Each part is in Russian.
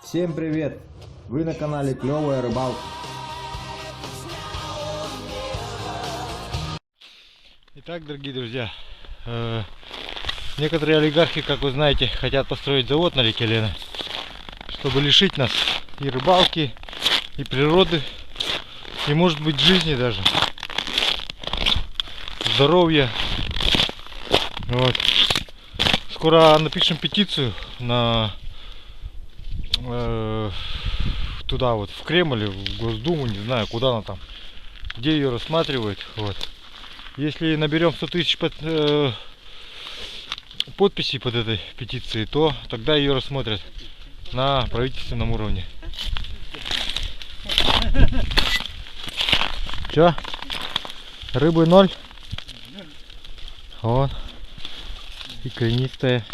Всем привет! Вы на канале Клевая Рыбалка. Итак, дорогие друзья, некоторые олигархи, как вы знаете, хотят построить завод на реке Лена, чтобы лишить нас и рыбалки, и природы, и, может быть, жизни даже, здоровья. Вот. Скоро напишем петицию на туда вот, в Кремль, в Госдуму, не знаю, куда она там, где ее рассматривают. Вот. Если наберем 100 тысяч подписей под этой петицией, то тогда ее рассмотрят на правительственном уровне. Че? Рыбы 0? Вот. Икрянистая.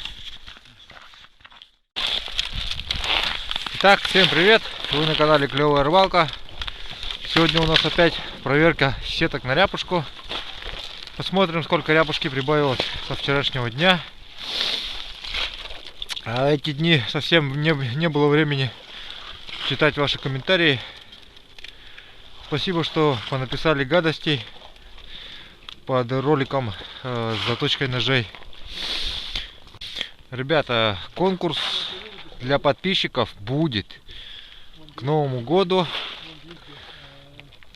Итак, всем привет! Вы на канале Клевая Рыбалка. Сегодня у нас опять проверка сеток на ряпушку. Посмотрим, сколько ряпушки прибавилось со вчерашнего дня. А эти дни совсем не было времени читать ваши комментарии. Спасибо, что понаписали гадостей под роликом с заточкой ножей. Ребята, конкурс для подписчиков будет к Новому году.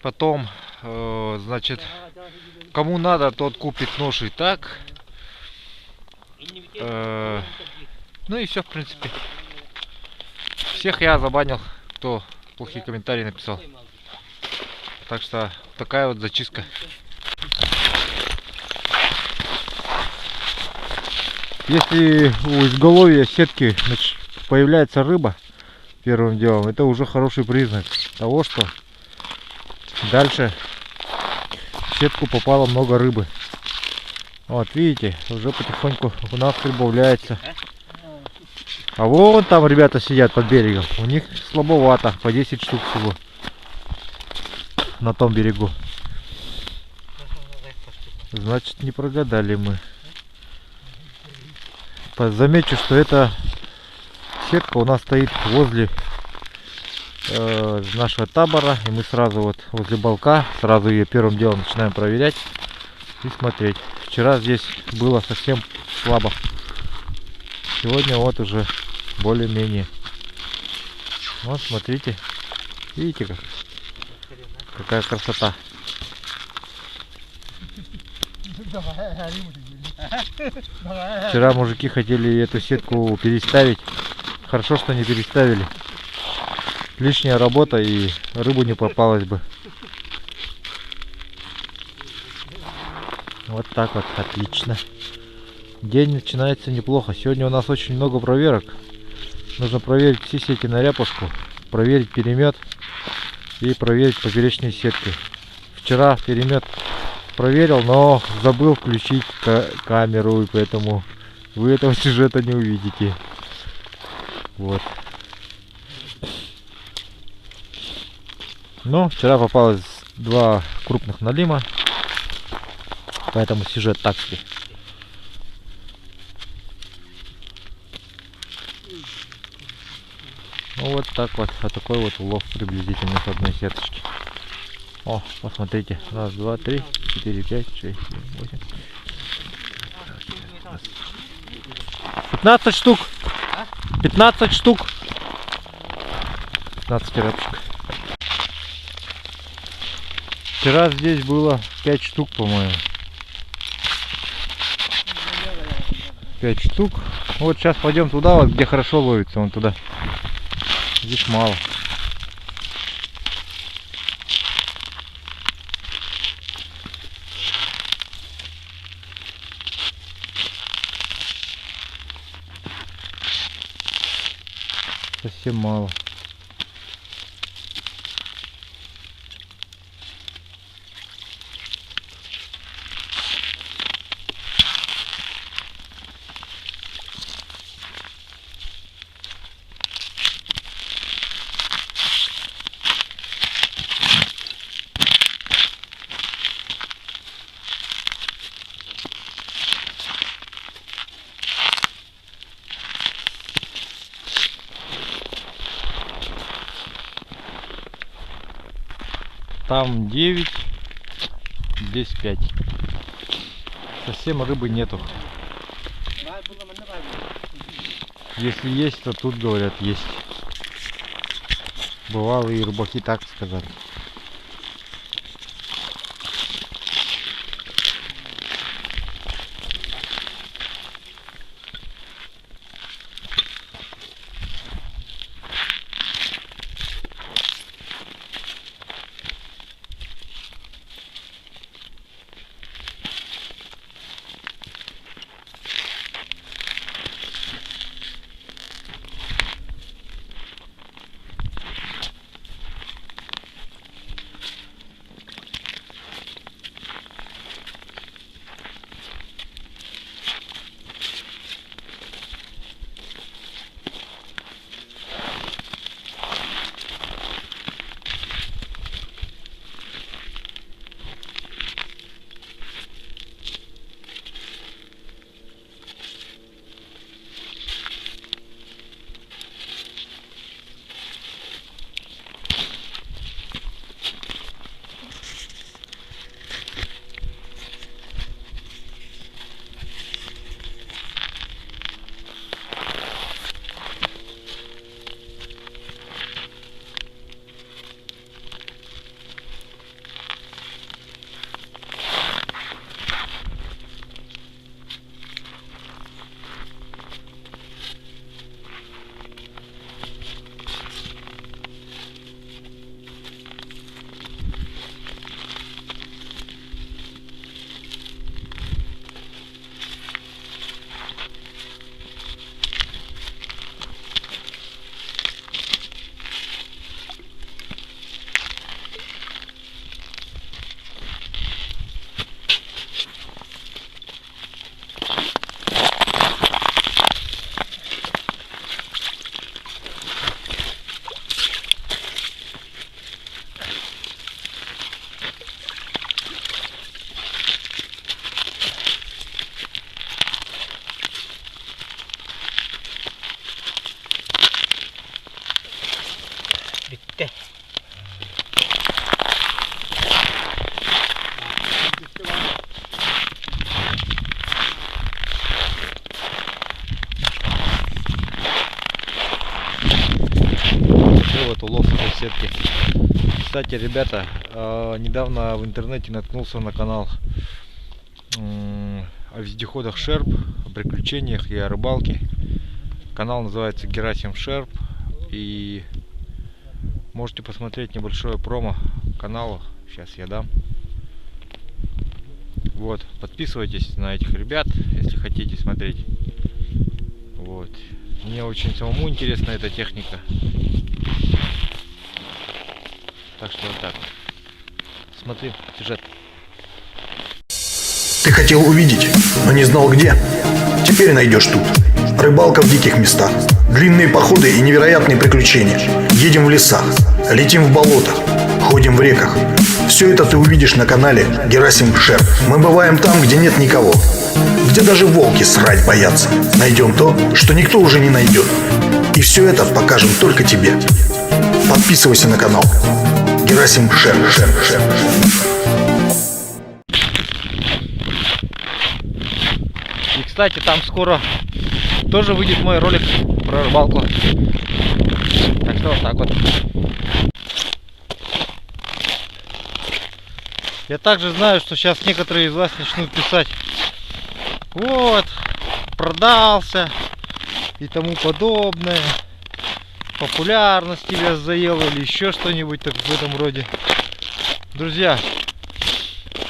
Потом, значит, кому надо, тот купит нож и так. Ну и все, в принципе. Всех я забанил, кто плохие комментарии написал. Так что такая вот зачистка. Если у изголовья сетки появляется рыба, первым делом, это уже хороший признак того, что дальше в сетку попало много рыбы. Вот видите, уже потихоньку у нас прибавляется. А вон там ребята сидят под берегом, у них слабовато, по 10 штук всего на том берегу. Значит, не прогадали мы. Замечу, что эта сетка у нас стоит возле нашего табора, и мы сразу вот возле балка, сразу ее первым делом начинаем проверять и смотреть. Вчера здесь было совсем слабо, сегодня вот уже более-менее. Вот смотрите, видите какая красота. Вчера мужики хотели эту сетку переставить, хорошо, что не переставили. Лишняя работа и рыбу не попалась бы. Вот так вот, отлично. День начинается неплохо. Сегодня у нас очень много проверок. Нужно проверить все сети на ряпушку, проверить перемет и проверить поперечные сетки. Вчера перемет проверил, но забыл включить камеру, и поэтому вы этого сюжета не увидите. Вот. Но вчера попалось 2 крупных налима, поэтому сюжет так себе. Ну вот так вот, такой вот улов приблизительно с одной сеточки. О, посмотрите, 1, 2, 3, 4, 5, 6, 7, 8, 15 штук, 15 штук, 15 рябчик. Вчера здесь было 5 штук, по-моему. 5 штук. Вот сейчас пойдем туда, вот, где хорошо ловится, вон туда. Здесь мало. Совсем мало. Там 9, здесь 5. Совсем рыбы нету. Если есть, то тут, говорят, есть. Бывалые рыбаки так сказали. Вот улов этой сетки. Кстати, ребята, недавно в интернете наткнулся на канал о вездеходах Шерп, о приключениях и о рыбалке. Канал называется Герасим Шерп, и можете посмотреть небольшое промо каналу. Сейчас я дам. Вот, подписывайтесь на этих ребят, если хотите смотреть. Вот. Мне очень самому интересна эта техника. Так что вот так. Смотри сюжет. Ты хотел увидеть, но не знал где? Теперь найдешь тут. Рыбалка в диких местах, длинные походы и невероятные приключения. Едем в лесах, летим в болотах, ходим в реках. Все это ты увидишь на канале Герасим Шерп. Мы бываем там, где нет никого, где даже волки срать боятся. Найдем то, что никто уже не найдет. И все это покажем только тебе. Подписывайся на канал Герасим Шерп. И, кстати, там скоро тоже выйдет мой ролик про рыбалку. Так что вот так вот. Я также знаю, что сейчас некоторые из вас начнут писать: вот, продался и тому подобное, популярность тебя заела или еще что-нибудь так в этом роде. Друзья,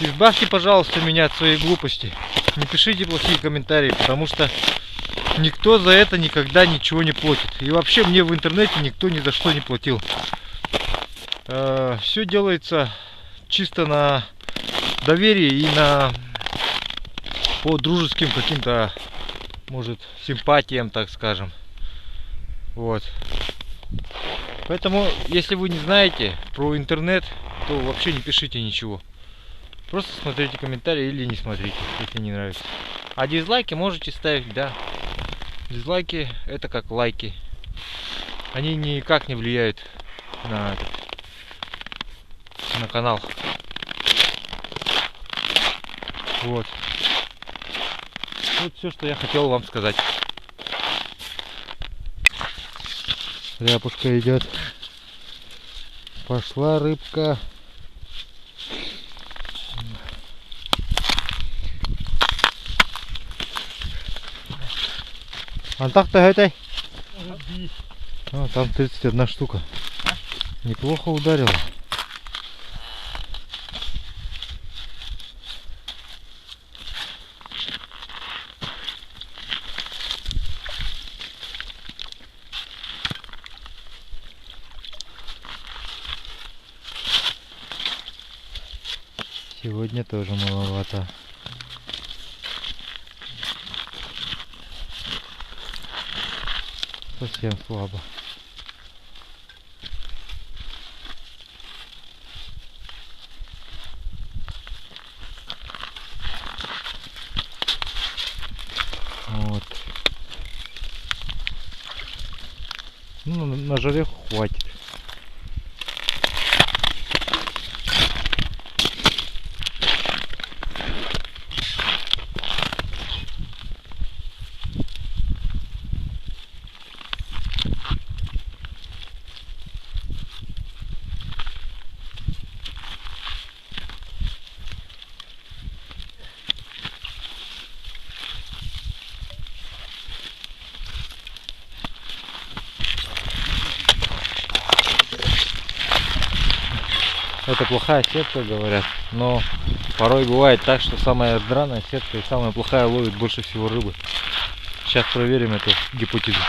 избавьте, пожалуйста, меня от своей глупости. Не пишите плохие комментарии, потому что никто за это никогда ничего не платит. И вообще мне в интернете никто ни за что не платил. Все делается чисто на доверии и по дружеским каким-то, может, симпатиям, так скажем. Вот. Поэтому, если вы не знаете про интернет, то вообще не пишите ничего. Просто смотрите комментарии или не смотрите, если не нравится. А дизлайки можете ставить, да. Дизлайки это как лайки. Они никак не влияют на на канал. Вот. Вот все, что я хотел вам сказать. Ряпушка идет. Пошла рыбка. Антах-то этой? А, там 31 штука. Неплохо ударила. Сегодня тоже маловато. Совсем слабо. Вот. Ну, на жаре хватит. Это плохая сетка, говорят, но порой бывает так, что самая драная сетка и самая плохая ловит больше всего рыбы. Сейчас проверим эту гипотезу.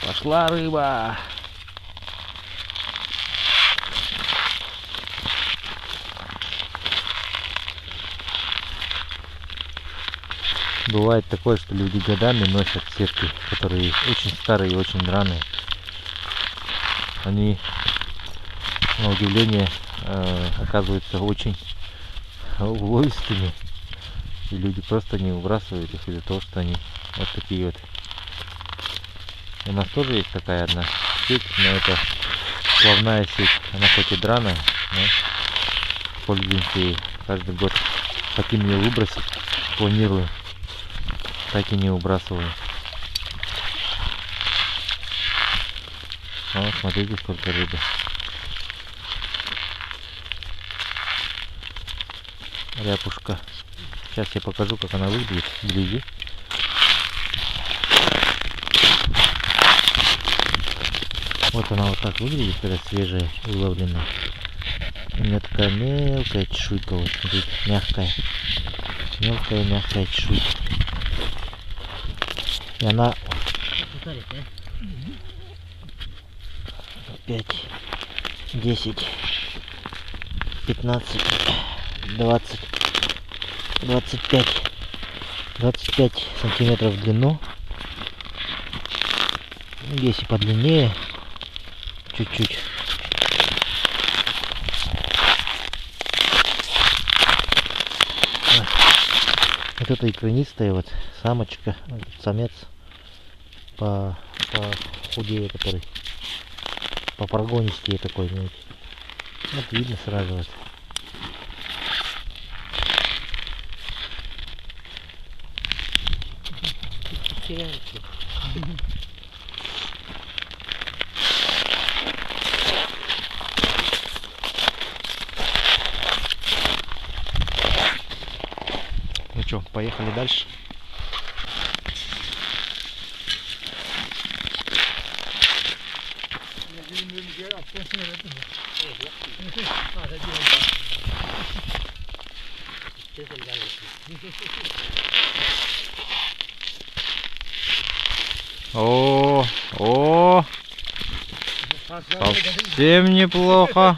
Пошла рыба. Бывает такое, что люди годами носят сетки, которые очень старые и очень драные. Они, на удивление, оказываются очень уловистыми. И люди просто не выбрасывают их из-за того, что они вот такие вот. У нас тоже есть такая одна сеть, но это плавная сеть. Она хоть и драная, но пользуемся ей каждый год. Хотим ее выбросить, планирую. Так и не выбрасываю. Вот, смотрите, сколько рыбы. Ряпушка. Сейчас я покажу, как она выглядит вблизи. Вот она вот так выглядит, когда свежая, выловленная. У нее такая мелкая чешуйка, вот, смотрите, мягкая. Мелкая чешуйка. И она 5, 10, 15, 20, 25 сантиметров в длину. Есть и подлиннее, чуть-чуть. Вот это икронистая вот самочка, самец по худее, который по прогонистее такой, знаете. Вот видно сразу вот. Ну что, поехали дальше. О, совсем неплохо.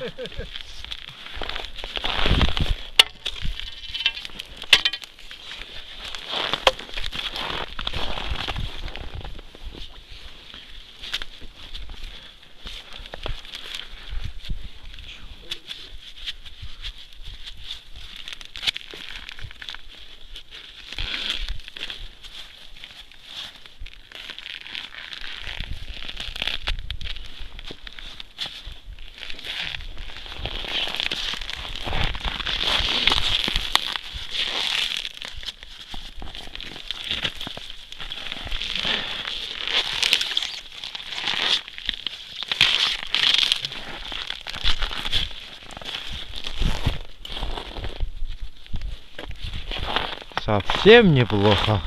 совсем неплохо.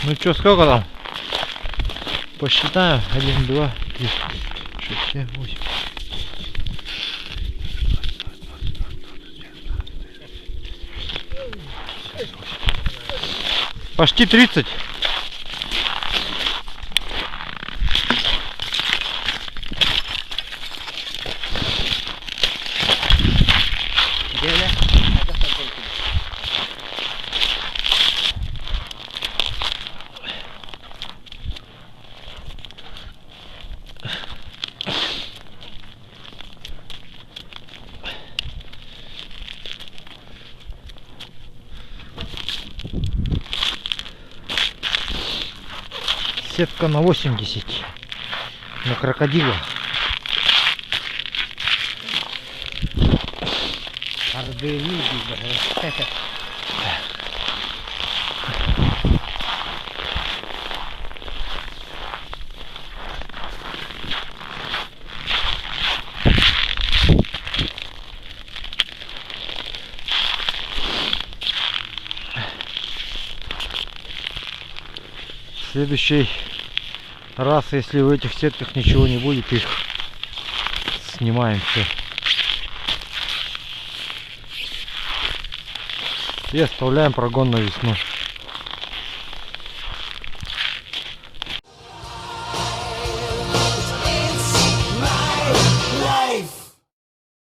Ну что, сколько там? Посчитаем. 1, 2, 3, 6, 7, 8. Почти 30. Сетка на 80 на крокодила. В следующий раз, если в этих сетках ничего не будет, их снимаем все и оставляем прогон на весну.